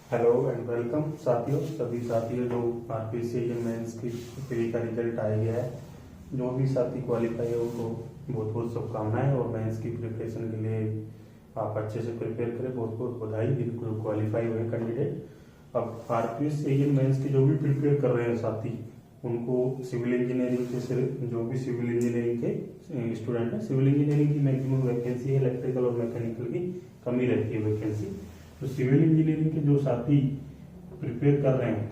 Hello and welcome साथियों, सभी साथियों जो आरपीसी मेंस की प्री का रिजल्ट आ गया है। जो भी साथी क्वालिफाई है उनको बहुत बहुत शुभकामनाएं और मेंस की प्रिपरेशन के लिए आप अच्छे से प्रिपेयर करें। बहुत बहुत बधाई बिल्कुल क्वालिफाई हुए कैंडिडेट। अब आरपीसी मेंस की जो भी प्रिपेयर कर रहे हैं साथी, उनको सिविल इंजीनियरिंग के सिर्फ जो भी सिविल इंजीनियरिंग के स्टूडेंट हैं, सिविल इंजीनियरिंग की मैक्सिमम वैकेंसी है, इलेक्ट्रिकल और मैकेनिकल की कमी रहती है वैकेंसी। तो सिविल इंजीनियरिंग के जो साथी प्रिपेयर कर रहे हैं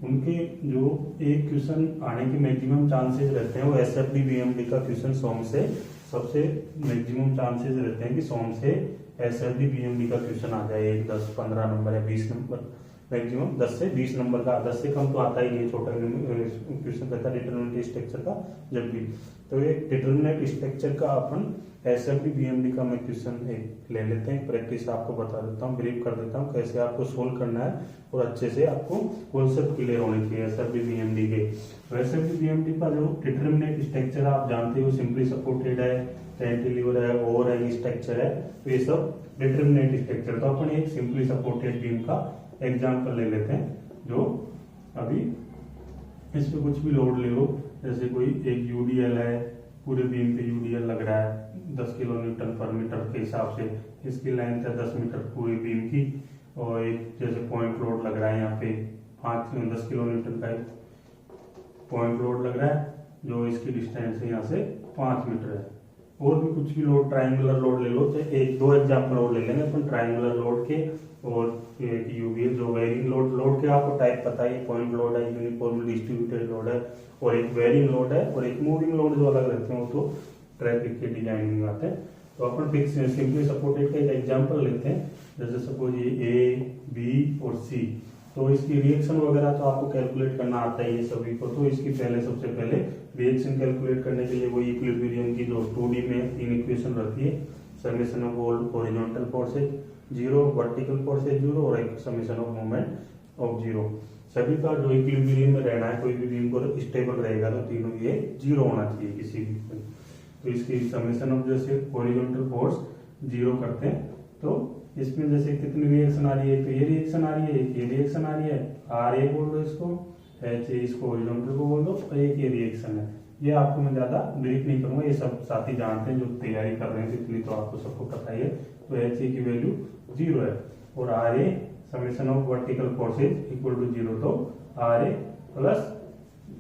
उनके जो एक क्वेश्चन आने के मैक्सिमम चांसेस रहते हैं वो एसएफडी बीएमडी का क्वेश्चन सॉन्ग से सबसे मैक्सिमम चांसेस रहते हैं कि सॉन्ग से एसएफडी बीएमडी का क्वेश्चन आ जाए। 1, 10, 15 नंबर या 20 नंबर, मैक्सिमम 10 से 20 नंबर का, 10 से कम तो आता ही नहीं है। छोटा क्वेश्चन रहता है डिटरमिनेंट स्ट्रक्चर का जब भी। तो ये डिटरमिनेंट स्ट्रक्चर का अपन एसएफडी बीएमडी का मैं क्वेश्चन ले लेते हैं। प्रैक्टिस आपको बता देता हूँ, ब्रीफ कर देता हूँ कैसे आपको सोल्व करना है और अच्छे से आपको कॉन्सेप्ट क्लियर होने चाहिए एसएफडी बीएमडी के। तो एसएफडी बीएमडी का जो डिटरमिनेंट स्ट्रक्चर आप जानते हो, सिंपली सपोर्टेड है, कैंटिलीवर है, ओवरहैंग स्ट्रक्चर है, तो ये सब डिटरमिनेंट स्ट्रक्चर। तो अपन एक सिंपली सपोर्टेड बीम का एग्जाम्पल ले लेते हैं। जो अभी इस पे कुछ भी लोड ले लो, जैसे कोई एक यूडीएल है, पूरे बीम पे यूडीएल लग रहा है 10 किलो न्यूटन पर मीटर के हिसाब से, इसकी लेंथ है 10 मीटर पूरी बीम की, और एक जैसे पॉइंट लोड लग रहा है यहाँ पे 10 किलो न्यूटन का पॉइंट लोड लग रहा है, जो इसकी डिस्टेंस है यहाँ से 5 मीटर है। और भी कुछ भी लोड, ट्राइंगुलर लोड ले लो, तो एक दो एग्जाम्पल लोड ले लेंगे अपन ट्राइंगुलर लोड के, और एक यूवीएल जो वेरिंग लोड के आपको टाइप पता है, पॉइंट लोड है, यूनिफॉर्मली डिस्ट्रीब्यूटेड लोड है, और एक वेरिंग लोड है, और एक मूविंग लोड जो अलग रहते हैं वो तो ट्रैफिक के डिजाइनिंग में आते हैं। तो अपन फिक्स सिंपली सपोर्टेड का एक एग्जाम्पल लेते हैं, जैसे सपोज ये ए, बी और सी। तो इसकी रिएक्शन वगैरह तो आपको कैलकुलेट करना आता ही है सभी को। तो इसकी सबसे पहले रिएक्शन कैलकुलेट करने के लिए वो इक्विलिब्रियम की जो 2D में 3 इक्वेशन रहती है, summation of horizontal forces 0, vertical forces 0, और एक समेशन ऑफ मोमेंट ऑफ 0। सभी का जो इक्विलिब्रियम में रहना है, कोई भी बीम को स्टेबल रहेगा तो तीनों ये 0 होना चाहिए किसी भी। तो इसकी समेशन ऑफ जैसे हॉरिजॉन्टल फोर्स 0 करते हैं, तो इसमें जैसे कितनी रिएक्शन आ रही है, तो ये रिएक्शन आ रही है, एक ये रिएक्शन आ रही है, आर ए बोल दो इसको, एच ए इसको हॉरिजॉन्टल को बोल दो, और एक ये रिएक्शन है। ये आपको मैं ज्यादा ब्रीफ नहीं करूंगा, ये सब साथी जानते हैं जो तैयारी कर रहे हैं, इतनी तो आपको सबको पता ही है। तो एच ए की वैल्यू 0 है, और R A summation of vertical forces equal to 0। तो आर ए प्लस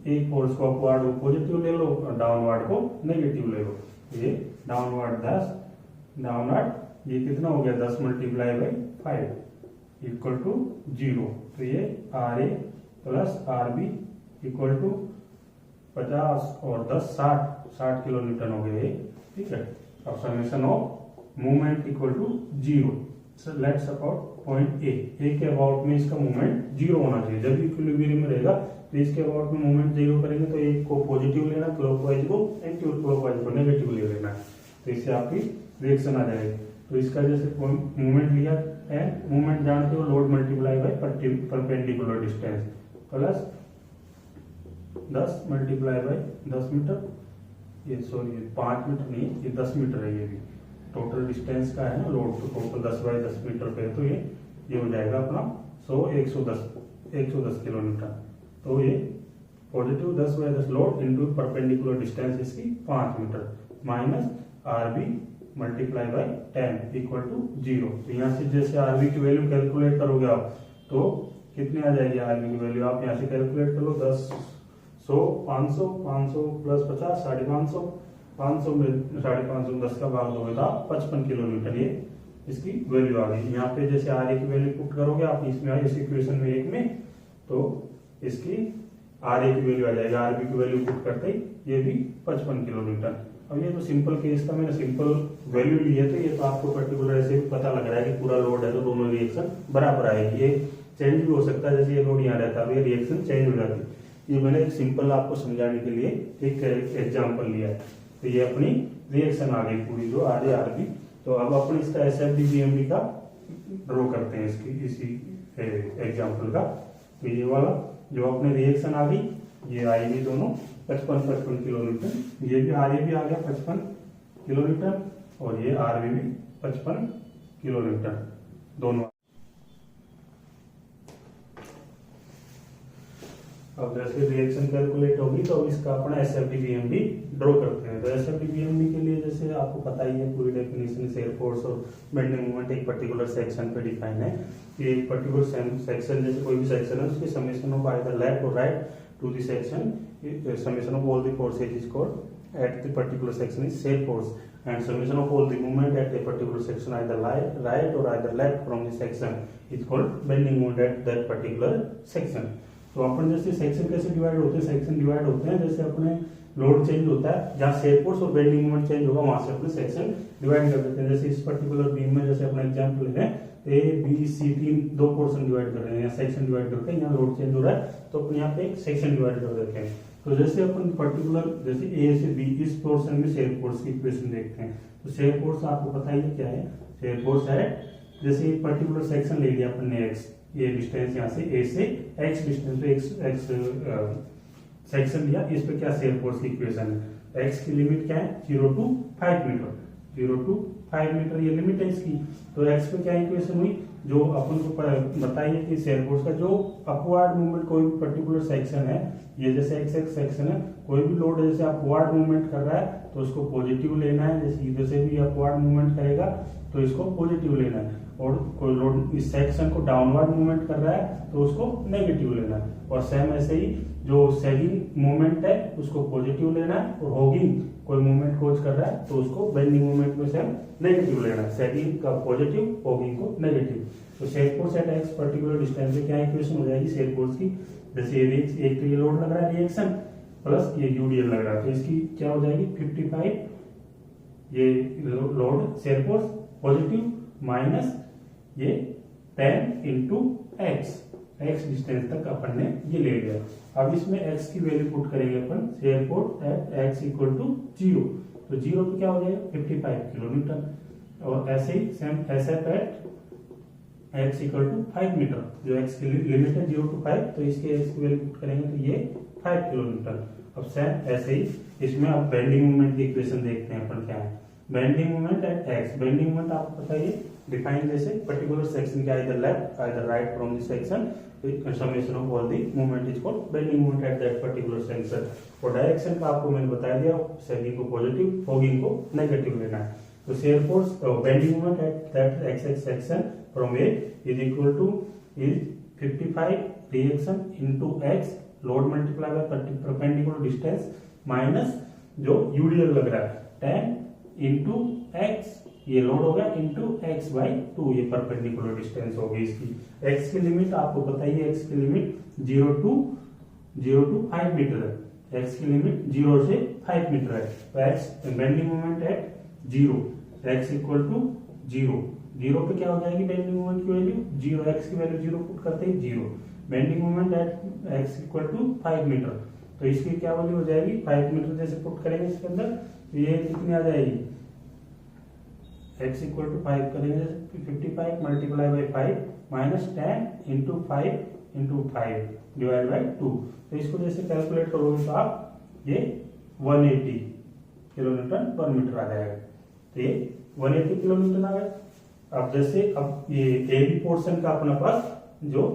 एक फोर्स को अपवर्ड को पॉजिटिव ले लो और डाउनवर्ड को नेगेटिव ले लो। ये डाउनवर्ड 10, डाउनवर्ड ये कितना हो गया 10 मल्टीप्लाई बाई 5 इक्वल टू 0। तो ये R A plus R B equal to 50 और 10 60 किलो न्यूटन हो गए, ठीक है। अब summation of movement equal to 0। Let's suppose point A के अबाउट में इसका मूवमेंट 0 होना चाहिए। जब इक्विलिब्रियम में रहेगा तो इसके अबाउट में मूवमेंट 0 करेंगे, तो एक को पॉजिटिव लेना, क्लॉकवाइज को एंटी क्लॉकवाइज को नेगेटिव ले लेना, तो इससे आपकी रिएक्शन आ जाएगी। तो इसका जैसे मूवमेंट लिया है, मूवमेंट जानते हो load multiply by perpendicular distance plus 10 multiply by 10 metre, ये सॉरी 5 मीटर नहीं, ये 10 मीटर है। ये भी टोटल डिस्टेंस का है ना लोड, तो टोटल 10 बाय 10 मीटर पे है, तो ये हो जाएगा अपना 110 किलो न्यूटन। तो ये positive 10 by 10 load into perpendicular distance इसकी 5 metre minus RB multiply by 10 equal to 0। तो यहाँ से जैसे आरबी की वैल्यू कैलकुलेट करोगे आप, तो कितनी आ जाएगी आरबी की वैल्यू, आप यहाँ से कैलकुलेट कर लो 10, 100, 500, 500 प्लस 50, 550, 500 में 550 10 का भाग दोगे तो आप 55 किलो न्यूटन ये इसकी वैल्यू आ गई। यहाँ पे जैसे आर ए की वैल्यू पुट करोगे आप इसमें इस इक्वेशन में एक में, तो इसकी आर ए की वैल्यू आ जाएगा, आरबी की वैल्यू पुट करते ही ये भी 55 किलो न्यूटन। अब ये तो सिंपल केस का मैंने सिंपल वैल्यू ली है, तो ये तो आपको पर्टिकुलर ऐसे भी पता लग रहा है कि पूरा लोड है तो दोनों रिएक्शन बराबर आएगी। ये चेंज भी हो सकता है, जैसे ये लोड यहाँ रहता है ये रिएक्शन चेंज हो जाती है। ये मैंने एक सिंपल आपको समझाने के लिए एक एग्जाम्पल लिया है। तो ये अपनी रिएक्शन आ गई पूरी जो आर ए आर बी। तो अब अपन इसका एसएफडी बीएमडी का ड्रॉ करते हैं इसकी इसी एग्जाम्पल का। तो ये वाला जो अपने रिएक्शन आ गई, ये आएगी दोनों 55 किलो न्यूटन, ये भी आर ए भी आ गया 55 किलो न्यूटन, और ये आर बी भी 55 किलो न्यूटन दोनों। अब जैसे रिएक्शन कैलकुलेट होगी तो अब इसका अपना SFD-BMD भी ड्रॉ करते हैं। तो SFD-BMD के लिए जैसे आपको पता ही है पूरी डेफिनेशन, शेयर फोर्स और बेंडिंग मोमेंट एक पर्टिकुलर सेक्शन पे डिफाइन है। ये एक पर्टिकुलर सेक्शन, जैसे कोई भी सेक्शन है उसके समेशन ऑफ आइदर लेफ्ट और right to the section, summation of all the forces is called at the particular section is shear force, and summation of all the movement at a particular section either right or either left from the section is called bending moment at that particular section। तो अपन जैसे section कैसे divide होते हैं, section divide होते हैं जैसे अपने load change होता है, जहाँ शेयर फोर्स और बेंडिंग मोमेंट चेंज होगा वहां से अपने सेक्शन डिवाइड कर देते हैं। जैसे इस पर्टिकुलर बीम में जैसे अपना एग्जांपल लें, ए बी सी तीन दो पोर्शन डिवाइड कर रहे हैं, यहाँ सेक्शन डिवाइड करते हैं, यहाँ लोड चेंज हो रहा है तो अपन यहाँ पे एक सेक्शन डिवाइड कर देते हैं। तो जैसे अपन पर्टिकुलर जैसे ए से बी इस पोर्शन में शेयर फोर्स की इक्वेशन देखते हैं, तो शेयर फोर्स आपको पता ही क्या है, शेयर फोर्स है जैसे एक पर्टिकुलर सेक्शन ले लिया अपन ने एक्स, ये डिस्टेंस यहाँ से ए से एक्स डिस्टेंस पे एक्स सेक्शन लिया, इस पे क्या शेयर फोर्स की इक्वेशन है, एक्स की लिमिट क्या है 0 to 5 मीटर, 0 to 5 मीटर ये लिमिट है इसकी। तो एक्स पे क्या इक्वेशन हुई, जो अपन को बताइए कि शेयर फोर्स का जो अपवर्ड मूवमेंट कोई भी पर्टिकुलर सेक्शन है, ये जैसे एक्स एक्स सेक्शन है, कोई भी लोड जैसे अपवर्ड मूवमेंट कर रहा है तो उसको पॉजिटिव लेना है, जैसे इधर से भी अपवर्ड मूवमेंट करेगा तो इसको पॉजिटिव लेना है, और कोई लोड इस सेक्शन को डाउनवर्ड मूवमेंट कर रहा है तो उसको नेगेटिव लेना है। और सेम ऐसे ही जो सैगिंग मूवमेंट है उसको पॉजिटिव लेना है, और होगिंग कोई मूवमेंट कोज कर रहा है तो उसको बेंडिंग मूवमेंट में से नेगेटिव लेना है, सैगिंग का पॉजिटिव, होगिंग को नेगेटिव। तो share force at x particular distance पे क्या इक्वेशन हो जाएगी शेयर फोर्स की, जैसे एक तो ये लोड लग रहा है रिएक्शन प्लस ये यूडीएल लग रहा है, तो इसकी क्या हो जाएगी 55, ये load shear force positive minus ये 10 इंटू एक्स डिस्टेंस तक अपन ने ये ले लिया। अब इसमें एक्स की वैल्यू पुट करेंगे अपन, shear force at x equal to 0, तो 0 पे क्या हो जाएगा 55 किलो न्यूटन, और ऐसे ही same SF at x equal to 5 metre, जो एक्स की लिमिट है 0 to 5, तो इसके एक्स की वैल्यू पुट करेंगे तो ये 5 किलो न्यूटन। अब सेम ऐसे ही इसमें अब बेंडिंग मोमेंट की इक्वेशन देखते हैं अपन क्या है, bending moment at x, bending moment आपको पता है डिफाइन जैसे पर्टिकुलर सेक्शन के either left either right from the section, summation of all the moment is called bending moment at that particular section. और डायरेक्शन का आपको मैंने बता दिया, सैगिंग को पॉजिटिव, होगिंग को नेगेटिव लेना है। तो shear force bending moment at that x x section from A is equal two is 55 reaction into x load multiply by perpendicular distance minus जो यूडीएल लग रहा है 10 इंटू एक्स, ये लोड होगा इंटू एक्स बाई 2, ये perpendicular distance होगी इसकी। X की लिमिट आपको पता ही है, एक्स की लिमिट 0 to 5 मीटर है, एक्स की लिमिट 0 से 5 मीटर है। तो x bending moment at 0, x equal to 0 पे क्या हो जाएगी बेंडिंग मोमेंट की वैल्यू 0, एक्स की वैल्यू 0 पुट करते ही 0, bending moment at x equal to 5 metre, तो इसकी क्या वैल्यू हो जाएगी 5 मीटर जैसे पुट करेंगे इसके अंदर, तो ये कितनी आ जाएगी x इक्वल टू 5 करेंगे जैसे 55 multiply by 5 minus 10 into 5 into 5 divide by 2, तो इसको जैसे कैलकुलेट करोगे तो आप ये 180 किलो न्यूटन पर मीटर आ जाएगा, तो ये 180 किलो न्यूटन आ गया। अब जैसे अब ये ए बी पोर्शन का अपना पास जो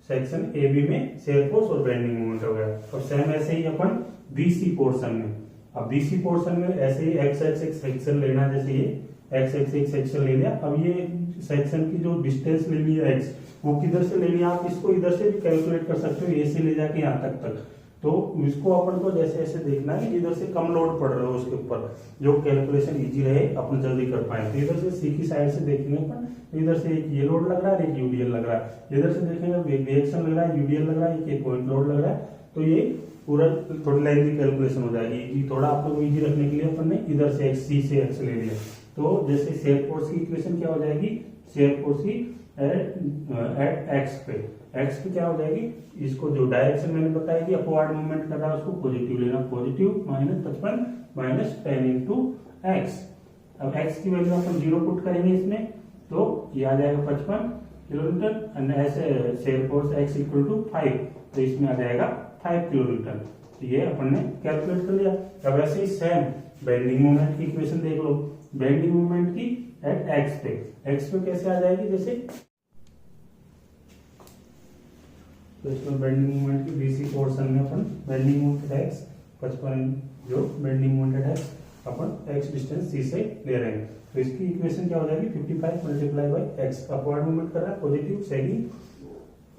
सेक्शन ए बी में शेयर फोर्स और बेंडिंग मोमेंट हो गया, और सेम ऐसे ही अपन बीसी पोर्शन में, अब बीसी पोर्शन में ऐसे ही एक्स एक्स एक सेक्शन लेना, जैसे ये एक्स एक्स एक सेक्शन ले लिया। अब ये सेक्शन की जो डिस्टेंस लेनी है एक्स, वो किधर से लेनी है, आप इसको इधर से भी कैलकुलेट कर सकते हो, ए से ले जाके यहाँ तक, तो इसको अपन को जैसे ऐसे देखना है इधर से कम लोड पड़ रहा है उसके ऊपर, जो कैलकुलेशन इजी रहे अपन जल्दी कर पाए। तो इधर से सी की साइड से देखेंगे अपन, इधर से एक ये लोड लग रहा है, एक यूडीएल लग रहा है, इधर से देखेंगे रिएक्शन लग रहा है, यूडीएल लग रहा है, एक पॉइंट लोड लग रहा है, तो ये पूरा थोड़ी लेंथी कैलकुलेशन हो जाएगी। थोड़ा आप लोग इजी रखने के लिए अपन ने इधर से सी से एक्स ले लिया, तो जैसे शेयर फोर्स की इक्वेशन क्या हो जाएगी, शेयर फोर्स की एट एक्स पे, एक्स पे क्या हो जाएगी, इसको जो डायरेक्शन मैंने बताई थी अपवर्ड मूवमेंट कर रहा है उसको पॉजिटिव लेना, positive minus 55 minus 10 into x. अब एक्स की वैल्यू अपन 0 पुट करेंगे इसमें, तो ये आ जाएगा 55 किलो न्यूटन, ऐसे shear force x equal to 5, तो इसमें आ जाएगा 5 किलो न्यूटन, तो ये अपन ने कैलकुलेट कर लिया। अब ऐसे ही सेम बेंडिंग मोमेंट की इक्वेशन देख लो, बेंडिंग मोमेंट की एट एक्स पे कैसे आ जाएगी, जैसे तो इसमें बेंडिंग मोमेंट की बीसी पोर्शन में अपन बेंडिंग मोमेंट एक्स 55 जो bending moment x upon x distance C से ले रहे हैं, तो इसकी इक्वेशन क्या हो जाएगी 55 multiply by x. Upward movement कर रहा है positive sagging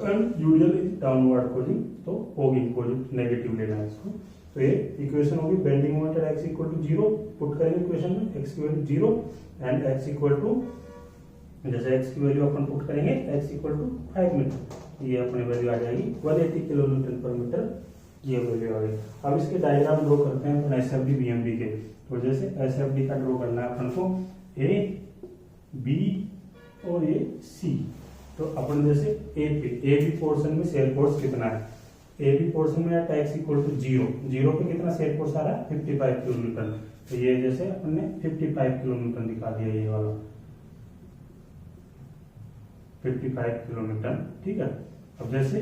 and usual is downward going, तो होगी पॉजिटिव नेगेटिव लेना है इसको। तो ये इक्वेशन होगी bending moment x equal to 0 put करेंगे इक्वेशन में, एक्स की value 0 and x equal to, जैसे एक्स की वैल्यू अपन पुट करेंगे एक्स इक्वल टू 5 मीटर, ये अपनी वैल्यू आ जाएगी 180 किलो न्यूटन पर मीटर, ये वैल्यू आ गई। अब इसके डायग्राम ड्रॉ करते हैं अपन एसएफडी बीएमडी के। तो जैसे एसएफडी का ड्रॉ करना है अपन को ए बी और ये सी, तो अपन जैसे ए बी पोर्शन में शेयर फोर्स कितना है, ए बी पोर्शन में एक्स इक्वल टू 0 पे कितना शेयर फोर्स आ रहा है 55 किलो न्यूटन, तो ये जैसे अपन ने 55 किलो न्यूटन दिखा दिया, ये वाला 55 किलो न्यूटन, ठीक है। अब जैसे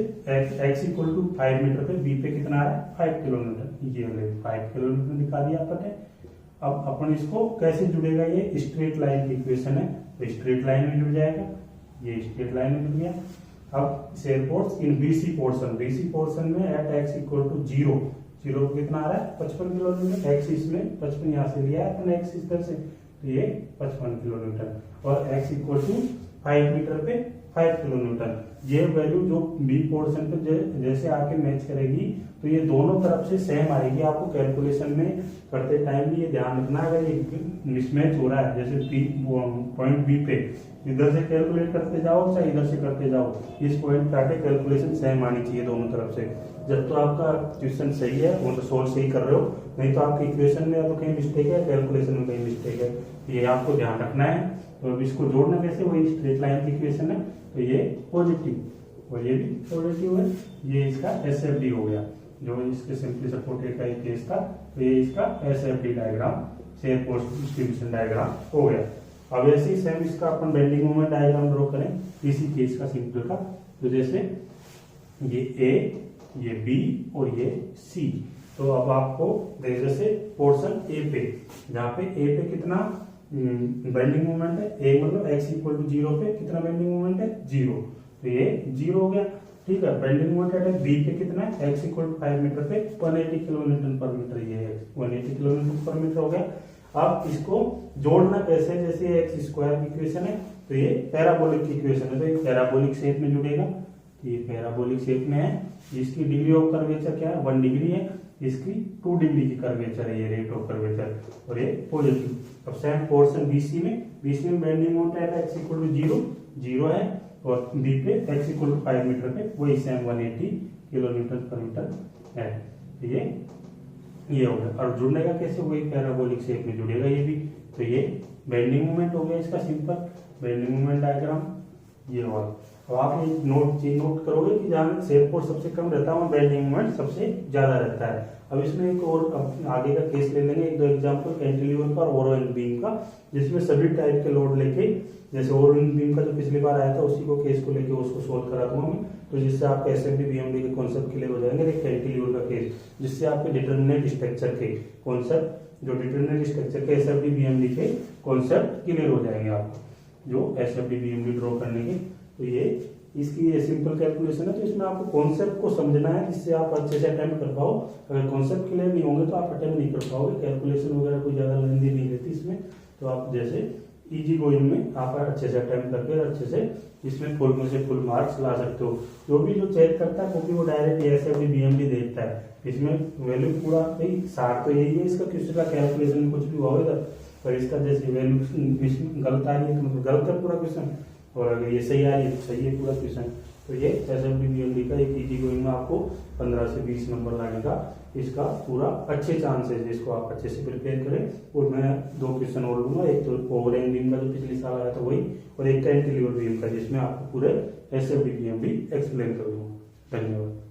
x इक्वल टू 5 मीटर पे बी पे कितना आ रहा है 5 किलो न्यूटन, ये वाले 5 किलो न्यूटन दिखा दिया अपन ने। अब अपन इसको कैसे जुड़ेगा, ये स्ट्रेट लाइन की इक्वेशन है, तो स्ट्रेट लाइन में जुड़ जाएगा, ये स्ट्रेट लाइन में जुड़ गया। अब shear force in BC portion में एट x इक्वल टू 0 पे कितना आ रहा है 55 किलो न्यूटन, x इसमें 55 यहाँ से लिया है अपन x इस तरह से, तो ये 55 किलो न्यूटन, और x इक्वल टू 5 मीटर पे 5 किलो न्यूटन। ये वैल्यू जो बी पोर्शन पे जैसे आके मैच करेगी, तो ये दोनों तरफ से सेम आएगी। आपको कैलकुलेशन में करते टाइम भी ये ध्यान रखना, अगर ये मिसमैच हो रहा है जैसे पॉइंट बी पे इधर से कैलकुलेट करते जाओ चाहे इधर से करते जाओ, इस पॉइंट पे आके कैलकुलेशन सेम आनी चाहिए दोनों तरफ से। जब तो आपका क्वेश्चन सही है, वो तो सोल्व सही कर रहे हो, नहीं तो आपकी इक्वेशन में या तो कहीं मिस्टेक है, कैलकुलेशन में कहीं मिस्टेक है, ये आपको ध्यान रखना है। तो अब इसको जोड़ना कैसे, वही स्ट्रेट लाइन की इक्वेशन है, तो ये पॉजिटिव और ये भी पॉजिटिव है, ये इसका एसएफडी हो गया, जो इसके सिंपली सपोर्टेड का केस था, तो ये इसका SFD diagram, shear force distribution diagram हो गया। अब ऐसे ही सेम इसका अपन बेंडिंग मोमेंट डायग्राम ड्रॉ करें इसी केस का सिंपल का, तो जैसे ये ए, ये बी और ये सी, तो अब आपको जैसे पोर्शन ए पे, जहाँ पे ए पे कितना बेंडिंग मोमेंट है, ए मतलब x इक्वल टू 0 पे कितना बेंडिंग मोमेंट है 0, तो ये 0 हो गया, ठीक है। बेंडिंग मोमेंट है बी पे कितना है x इक्वल टू 5 मीटर पे 180 किलो न्यूटन पर मीटर, ये 180 किलो न्यूटन पर मीटर हो गया। अब इसको जोड़ना कैसे, जैसे एक्स स्क्वायर की इक्वेशन है, तो ये पैराबोलिक की इक्वेशन है, तो ये पैराबोलिक शेप में जुड़ेगा, ये पैराबोलिक शेप में है। इसकी डिग्री ऑफ कर्वेचर क्या है 1 डिग्री है, इसकी 2 डिग्री की कर्वेचर है, ये रेट ऑफ कर्वेचर, और ये पॉजिटिव। अब सेम पोर्शन बीसी में बेंडिंग मोमेंट है x इक्वल टू 0 है, और बी पे x इक्वल टू 5 मीटर पे वही same 180 kilo newton per metre है, ये हो गया। और जुड़ने का कैसे, वही पैराबोलिक शेप में जुड़ेगा ये भी, तो ये बेंडिंग मोमेंट हो गया इसका सिंपल बेंडिंग मोमेंट डायग्राम, ये हुआ। तो आप ये नोट करोगे कि जहाँ शेयर फोर्स सबसे कम रहता है वहाँ बेंडिंग मोमेंट सबसे ज्यादा रहता है। अब इसमें एक और आगे का केस ले लेंगे, एक दो एग्जांपल कैंटिलीवर का और ओवर एंड बीम का, जिसमें सभी टाइप के लोड लेके, जैसे ओवर एंड बीम का जो पिछली बार आया था उसी को केस को लेके उसको सोल्व करा दूंगा मैं, तो जिससे आपके एसएफडी बीएमडी के कॉन्सेप्ट क्लियर हो जाएंगे। एक कैंटिलीवर का केस जिससे आपके डिटरमिनेंट स्ट्रक्चर के कॉन्सेप्ट, जो डिटरमिनेंट स्ट्रक्चर के एसएफडी बीएमडी के कॉन्सेप्ट क्लियर हो जाएंगे आपको, जो एसएफडी बीएमडी ड्रॉ करने के। तो ये इसकी ये सिंपल कैलकुलेशन है, तो इसमें आपको कॉन्सेप्ट को समझना है जिससे आप अच्छे से अटेम्प्ट कर पाओ। अगर कॉन्सेप्ट क्लियर नहीं होंगे तो आप अटेम्प्ट नहीं कर पाओगे, कैलकुलेशन वगैरह कोई ज्यादा लेंदी नहीं रहती इसमें, तो आप जैसे इजी गोइंग में आप अच्छे से अटेम्प्ट करके अच्छे से इसमें फुल में से फुल मार्क्स ला सकते हो। जो भी जो चेक करता है क्योंकि वो डायरेक्ट एसएफडी बीएमडी देखता है, इसमें वैल्यू पूरा सार तो यही है इसका, किसी का कैलकुलेशन में कुछ भी हुआ होगा, पर इसका जैसे वैल्यू गलत आ रही है तो मतलब गलत है पूरा क्वेश्चन, और अगर ये सही आ रही है तो सही है पूरा क्वेश्चन। तो ये एसएफडी बीएमडी का एक इजी गोइंग में आपको 15 से 20 नंबर लाने का इसका पूरा अच्छे चांस है, जिसको आप अच्छे से प्रिपेयर करें। और मैं 2 क्वेश्चन और लूंगा, एक तो ओवर एंड बीम का जो पिछले साल आया था वही, और एक कैंटिलीवर बीम का जिसमें आपको पूरे एसएफडी बीएमडी एक्सप्लेन करूंगा। धन्यवाद।